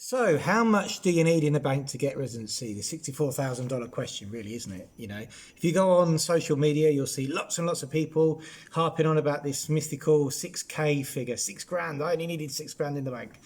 So, how much do you need in the bank to get residency? The $64,000 question, really, isn't it? You know, if you go on social media, you'll see lots and lots of people harping on about this mythical 6K figure, 6 grand. I only needed 6 grand in the bank.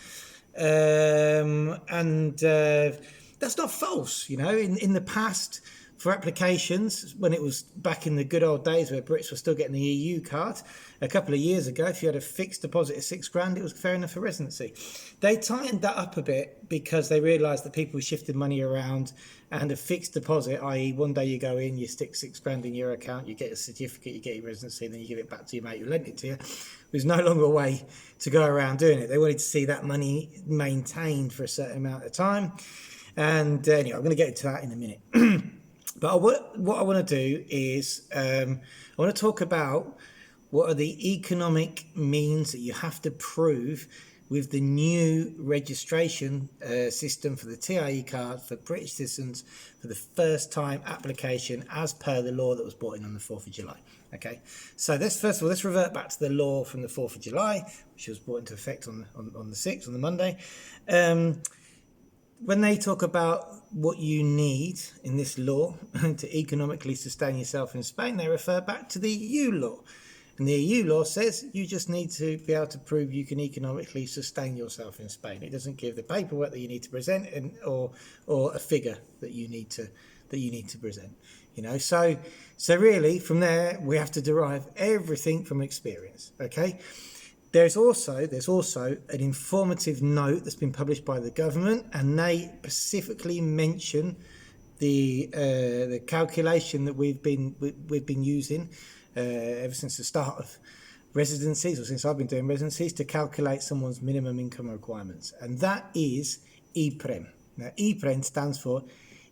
That's not false. You know, in the past, for applications, when it was back in the good old days where Brits were still getting the EU card, a couple of years ago, if you had a fixed deposit of 6 grand, it was fair enough for residency. They tightened that up a bit because they realised that people shifted money around, and a fixed deposit, i.e. one day you go in, you stick 6 grand in your account, you get a certificate, you get your residency, then you give it back to your mate who lent it to you. There's no longer a way to go around doing it. They wanted to see that money maintained for a certain amount of time. And anyway, I'm going to get into that in a minute. But what I want to do is I want to talk about what are the economic means that you have to prove with the new registration system for the TIE card for British citizens for the first time application as per the law that was brought in on the 4th of July. Okay, so first of all, let's revert back to the law from the 4th of July, which was brought into effect on the 6th, on the Monday. When they talk about what you need in this law to economically sustain yourself in Spain, they refer back to the EU law. And the EU law says you just need to be able to prove you can economically sustain yourself in Spain. It doesn't give the paperwork that you need to present or a figure that you need to present. You know, so really from there we have to derive everything from experience. Okay. There's also an informative note that's been published by the government, and they specifically mention the calculation that we've been using ever since the start of residencies, or since I've been doing residencies, to calculate someone's minimum income requirements, and that is IPREM. Now, IPREM stands for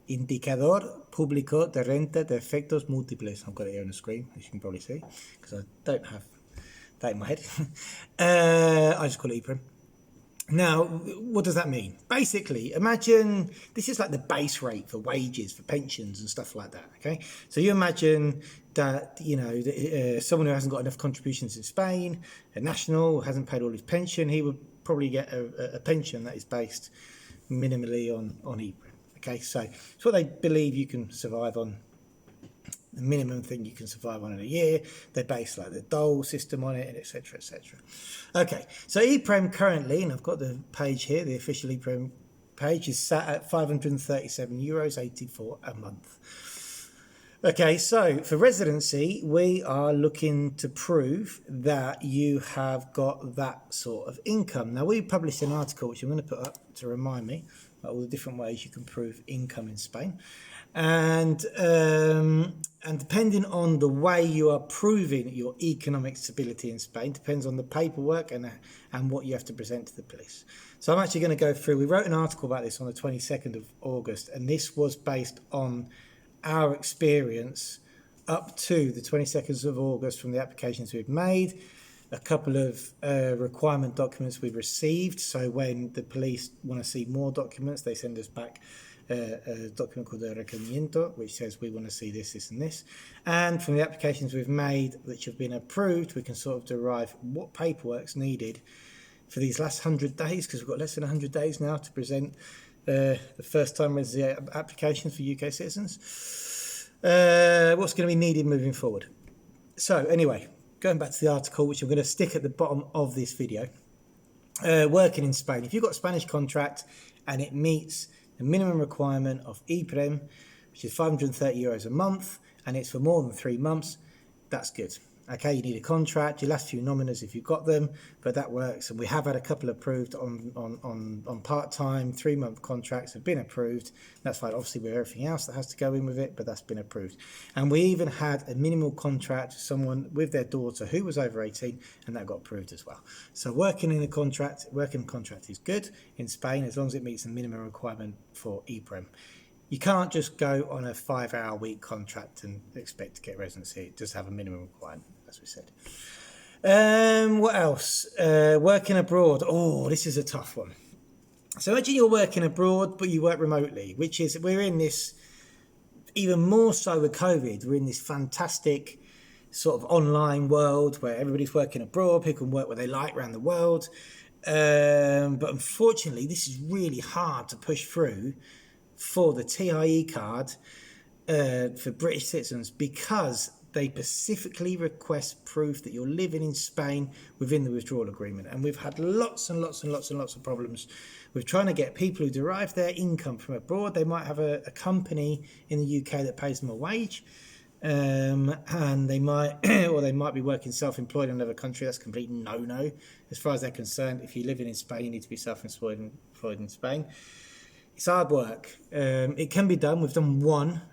Indicador Público de Renta de Efectos Múltiples. I've got it here on the screen, as you can probably see, because I don't have that in my head. I just call it IPREM. Now, what does that mean? Basically, imagine this is like the base rate for wages, for pensions and stuff like that. Okay, so you imagine that, you know, someone who hasn't got enough contributions in Spain, a national who hasn't paid all his pension, he would probably get a pension that is based minimally on IPREM. Okay, so it's what they believe you can survive on. The minimum thing you can survive on in a year. They base like the dole system on it, and etc. etc. Okay, so IPREM currently, and I've got the page here, the official IPREM page, is sat at €537.84 a month. Okay, so for residency, we are looking to prove that you have got that sort of income. Now, we published an article which I'm going to put up to remind me about all the different ways you can prove income in Spain. And depending on the way you are proving your economic stability in Spain, depends on the paperwork and what you have to present to the police. So I'm actually going to go through, we wrote an article about this on the 22nd of August, and this was based on our experience up to the 22nd of August from the applications we've made, a couple of requirement documents we've received. So when the police want to see more documents, they send us back a document called a requerimiento, which says we want to see this, this and this. And from the applications we've made which have been approved, we can sort of derive what paperwork's needed for these last 100 days, because we've got less than 100 days now to present the first time residency applications for UK citizens. What's going to be needed moving forward. So anyway, going back to the article, which I'm going to stick at the bottom of this video. Working in Spain. If you've got a Spanish contract and it meets the minimum requirement of IPREM, which is €530 a month, and it's for more than 3 months, that's good. Okay, you need a contract, your last few nominas if you've got them, but that works. And we have had a couple approved on part-time, 3-month contracts have been approved. That's fine, obviously with everything else that has to go in with it, but that's been approved. And we even had a minimal contract, someone with their daughter who was over 18, and that got approved as well. So working contract is good in Spain as long as it meets the minimum requirement for IPREM. You can't just go on a 5-hour-a-week contract and expect to get residency. It does have a minimum requirement, as we said. What else? Working abroad. Oh, this is a tough one. So imagine you're working abroad, but you work remotely, which is, we're in this, even more so with COVID, we're in this fantastic sort of online world where everybody's working abroad, people can work where they like around the world. But unfortunately, this is really hard to push through for the TIE card for British citizens because they specifically request proof that you're living in Spain within the withdrawal agreement. And we've had lots and lots and lots and lots of problems with trying to get people who derive their income from abroad. They might have a company in the UK that pays them a wage. And they might or they might be working self-employed in another country. That's a complete no-no as far as they're concerned. If you're living in Spain, you need to be self-employed in Spain. It's hard work. It can be done. We've done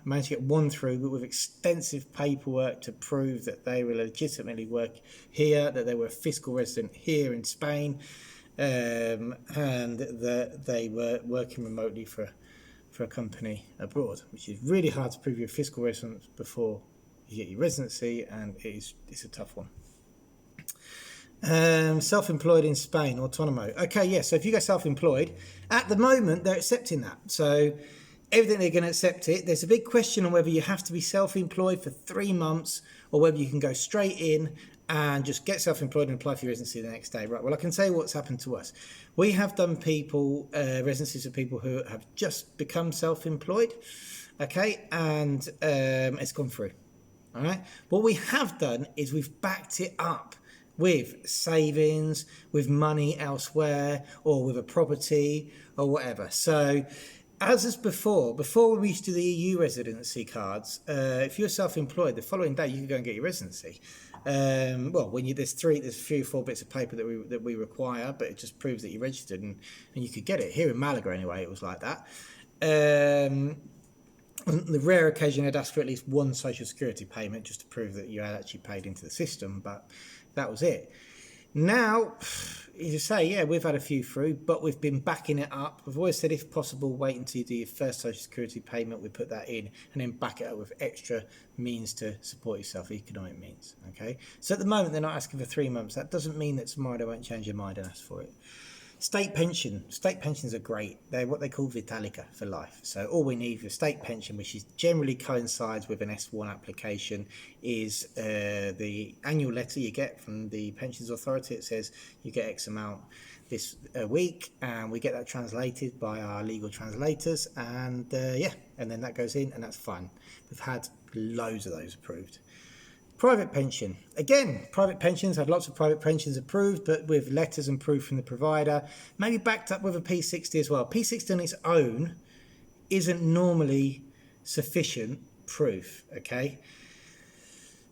managed to get one through, but with extensive paperwork to prove that they were legitimately work here, that they were a fiscal resident here in Spain, and that they were working remotely for a company abroad, which is really hard to prove you're a fiscal resident before you get your residency, and it's a tough one. Self-employed in Spain, autonomo. Okay, yeah, so if you go self-employed, at the moment they're accepting that. So everything they're going to accept it. There's a big question on whether you have to be self-employed for 3 months or whether you can go straight in and just get self-employed and apply for your residency the next day. Right, well, I can say what's happened to us. We have done residencies of people who have just become self-employed, okay, and it's gone through, all right? What we have done is we've backed it up with savings, with money elsewhere, or with a property, or whatever. So, as is before we used to do the EU residency cards, if you're self-employed, the following day you can go and get your residency. There's 3 or 4 bits of paper that we require, but it just proves that you're registered, and you could get it. Here in Malaga, anyway, it was like that. On the rare occasion, I'd ask for at least one social security payment just to prove that you had actually paid into the system, but that was it. Now, as you say, yeah, we've had a few through, but we've been backing it up. We've always said, if possible, wait until you do your first social security payment. We put that in and then back it up with extra means to support yourself, economic means. Okay. So at the moment, they're not asking for 3 months. That doesn't mean that tomorrow they won't change your mind and ask for it. State pensions are great. They're what they call Vitalica for life. So all we need for state pension, which is generally coincides with an S1 application, is the annual letter you get from the Pensions Authority. It says you get X amount this week, and we get that translated by our legal translators, and and then that goes in, and that's fine. We've had loads of those approved. Private pension. Again, private pensions, had lots of private pensions approved, but with letters and proof from the provider, maybe backed up with a P60 as well. P60 on its own isn't normally sufficient proof, okay?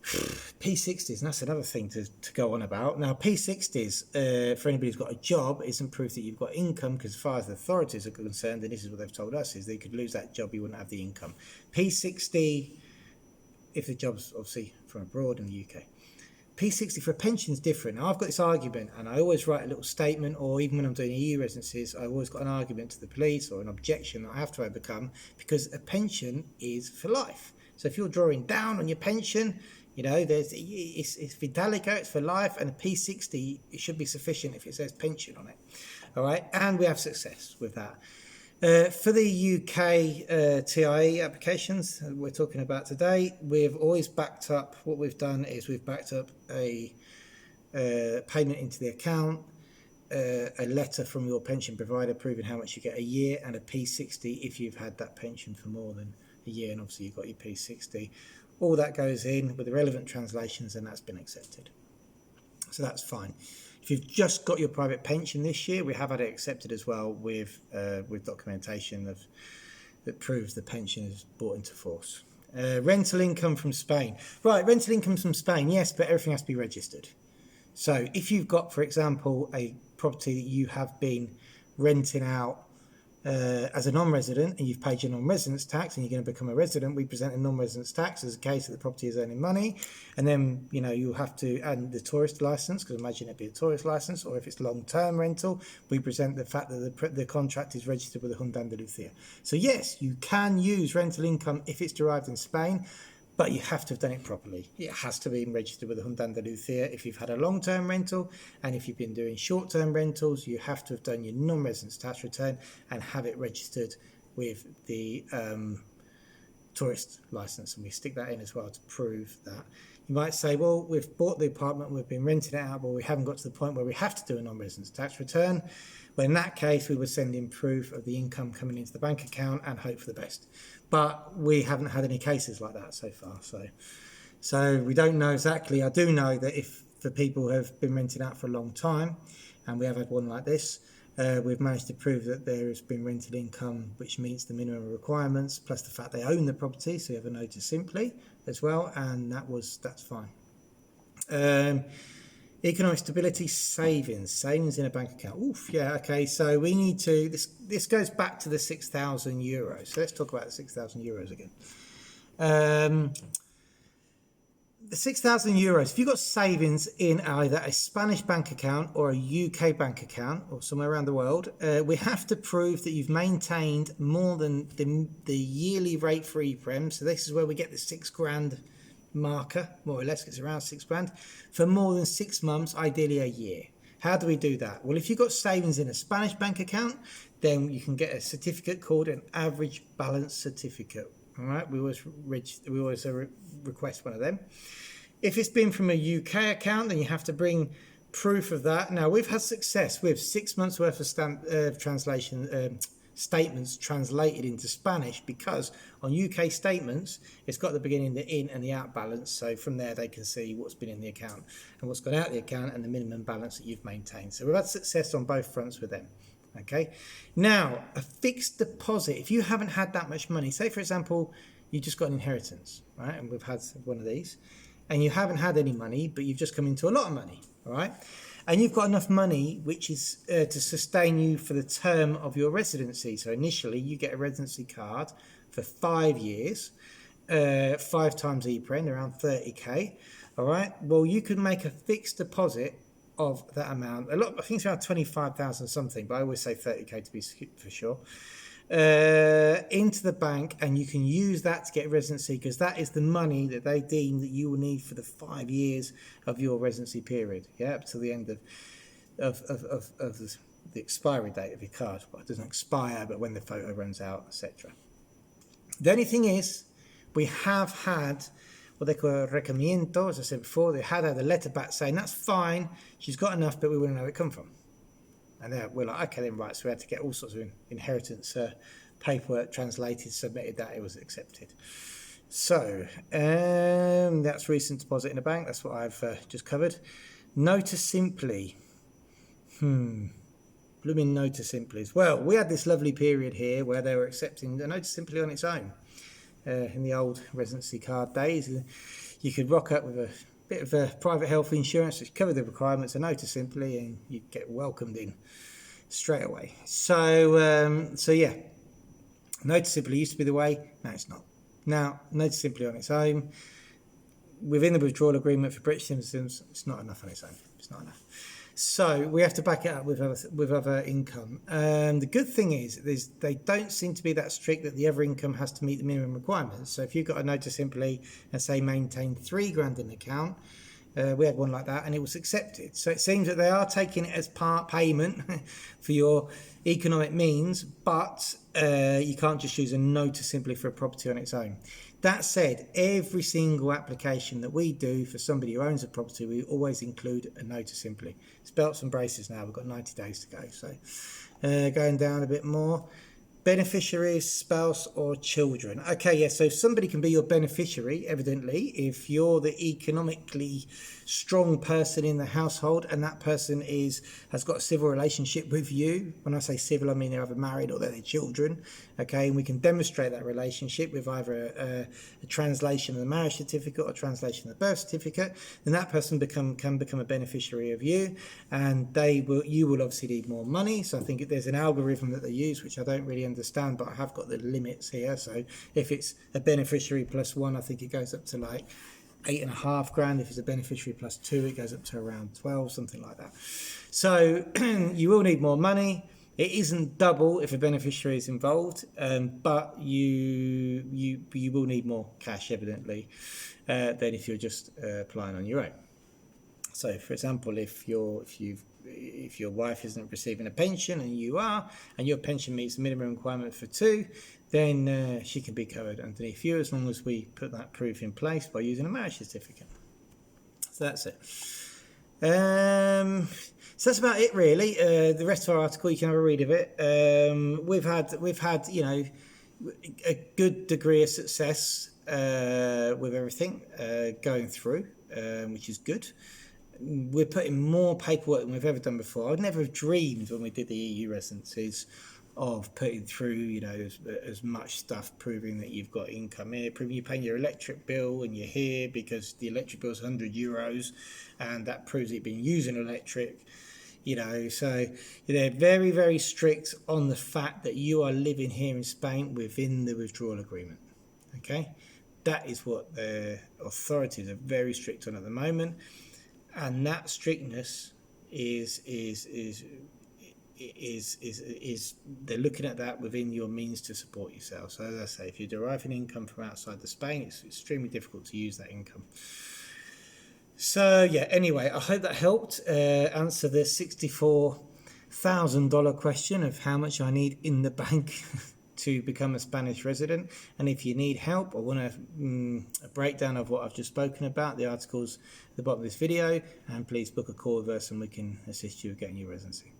P60s, and that's another thing to go on about. Now, P60s, for anybody who's got a job, isn't proof that you've got income, because as far as the authorities are concerned, and this is what they've told us, is they could lose that job, you wouldn't have the income. P60... if the job's obviously from abroad in the UK. P60 for a pension is different. Now, I've got this argument, and I always write a little statement, or even when I'm doing EU residencies, I've always got an argument to the police or an objection that I have to overcome, because a pension is for life. So if you're drawing down on your pension, it's Vitalica, it's for life, and a P60, it should be sufficient if it says pension on it. All right, and we have success with that. For the UK TIE applications we're talking about today, we've always backed up, what we've done is we've backed up a payment into the account, a letter from your pension provider proving how much you get a year, and a P60 if you've had that pension for more than a year, and obviously you've got your P60. All that goes in with the relevant translations, and that's been accepted. So that's fine. If you've just got your private pension this year, we have had it accepted as well with documentation that proves the pension is brought into force. Rental income from Spain. Right, rental income from Spain, yes, but everything has to be registered. So if you've got, for example, a property that you have been renting out as a non-resident, and you've paid your non-residence tax, and you're going to become a resident, we present a non-residence tax as a case that the property is earning money, and then you have to add the tourist license, because imagine it'd be a tourist license, or if it's long-term rental, we present the fact that the contract is registered with the Junta de Andalucía. So yes, you can use rental income if it's derived in Spain, but you have to have done it properly. It has to be registered with the Junta de Andalucía if you've had a long-term rental, and if you've been doing short-term rentals, you have to have done your non-residence tax return and have it registered with the tourist license, and we stick that in as well to prove that. You might say, well, we've bought the apartment, we've been renting it out, but we haven't got to the point where we have to do a non-residence tax return. Well, in that case, we would send in proof of the income coming into the bank account and hope for the best. But we haven't had any cases like that so far. So we don't know exactly. I do know that if for people who have been renting out for a long time, and we have had one like this, we've managed to prove that there has been rented income which meets the minimum requirements, plus the fact they own the property, so you have a Nota Simple as well, and that's fine. Economic stability, savings in a bank account. Oof, yeah, okay. So we need to. This goes back to the €6,000. So let's talk about the €6,000 again. The €6,000. If you've got savings in either a Spanish bank account or a UK bank account or somewhere around the world, we have to prove that you've maintained more than the yearly rate for IPREM. So this is where we get the £6,000 marker, more or less. It's around £6,000 for more than 6 months, ideally a year. How do we do that? Well, if you've got savings in a Spanish bank account, then you can get a certificate called an average balance certificate. All right, we always request one of them. If it's been from a UK account, then you have to bring proof of that. Now, we've had success with 6 months worth of translation statements translated into Spanish, because on UK statements, it's got the beginning, the in and the out balance. So from there, they can see what's been in the account and what's gone out of the account and the minimum balance that you've maintained. So we've had success on both fronts with them. Okay. Now, a fixed deposit, if you haven't had that much money, say, for example, you just got an inheritance, right? And we've had one of these, and you haven't had any money, but you've just come into a lot of money, all right? And you've got enough money which is to sustain you for the term of your residency. So initially, you get a residency card for 5 years, 5 times IPREM, around 30k, all right? Well, you could make a fixed deposit of that amount. I think it's around 25,000 something, but I always say 30k to be for sure, into the bank, and you can use that to get residency, because that is the money that they deem that you will need for the 5 years of your residency period, up to the end of the expiry date of your card. Well, it doesn't expire, but when the photo runs out, etc. The only thing is, we have had what they call a requerimiento, as I said before. They had a letter back saying that's fine, she's got enough, but we want to know where it come from. And we're like, okay, then, right. So we had to get all sorts of inheritance paperwork translated, submitted that, it was accepted. So that's recent deposit in a bank. That's what I've just covered. Nota Simple. Blooming Nota Simple. Well, we had this lovely period here where they were accepting the Nota Simple on its own. In the old residency card days, you could rock up with a bit of private health insurance which covered the requirements, a Nota Simple, and you'd get welcomed in straight away. So yeah, Nota Simple used to be the way. No, it's not. Now, Nota Simple on its own, within the withdrawal agreement for British citizens, it's not enough on its own. It's not enough. So we have to back it up with other income. The good thing is they don't seem to be that strict that the other income has to meet the minimum requirements. So if you've got a Nota Simple and say maintain £3,000 in the account, we had one like that and it was accepted. So it seems that they are taking it as part payment for your economic means, but you can't just use a Nota Simple for a property on its own. That said, every single application that we do for somebody who owns a property, we always include a Nota Simple. It's belts and braces now. We've got 90 days to go. So going down a bit more. Beneficiaries, spouse or children. Okay, yeah, so somebody can be your beneficiary, evidently, if you're the economically strong person in the household and that person has got a civil relationship with you. When I say civil, I mean they're either married or they're their children. Okay, and we can demonstrate that relationship with either a translation of the marriage certificate or translation of the birth certificate. Then that person can become a beneficiary of you, and you will obviously need more money. So I think there's an algorithm that they use, which I don't really understand, but I have got the limits here. So if it's a beneficiary plus 1, I think it goes up to like £8,500. If it's a beneficiary plus 2, it goes up to around 12, something like that. So you will need more money. It isn't double if a beneficiary is involved, but you will need more cash, evidently, than if you're just applying on your own. So, for example, if you've if your wife isn't receiving a pension and you are, and your pension meets the minimum requirement for 2, then she can be covered underneath you, as long as we put that proof in place by using a marriage certificate. So that's it. So that's about it, really. The rest of our article, you can have a read of it. We've had a good degree of success with everything going through, which is good. We're putting more paperwork than we've ever done before. I'd never have dreamed when we did the EU residencies of putting through, as much stuff proving that you've got income here, proving you're paying your electric bill and you're here because the electric bill is €100, and that proves you've been using electric. So they're very, very strict on the fact that you are living here in Spain within the withdrawal agreement. Okay, that is what the authorities are very strict on at the moment, and that strictness is they're looking at that within your means to support yourself. So as I say, if you're deriving income from outside the Spain, it's extremely difficult to use that income. So yeah, anyway, I hope that helped answer the $64,000 question of how much I need in the bank to become a Spanish resident. And if you need help or want a breakdown of what I've just spoken about, the article's at the bottom of this video, and please book a call with us and we can assist you with getting your residency.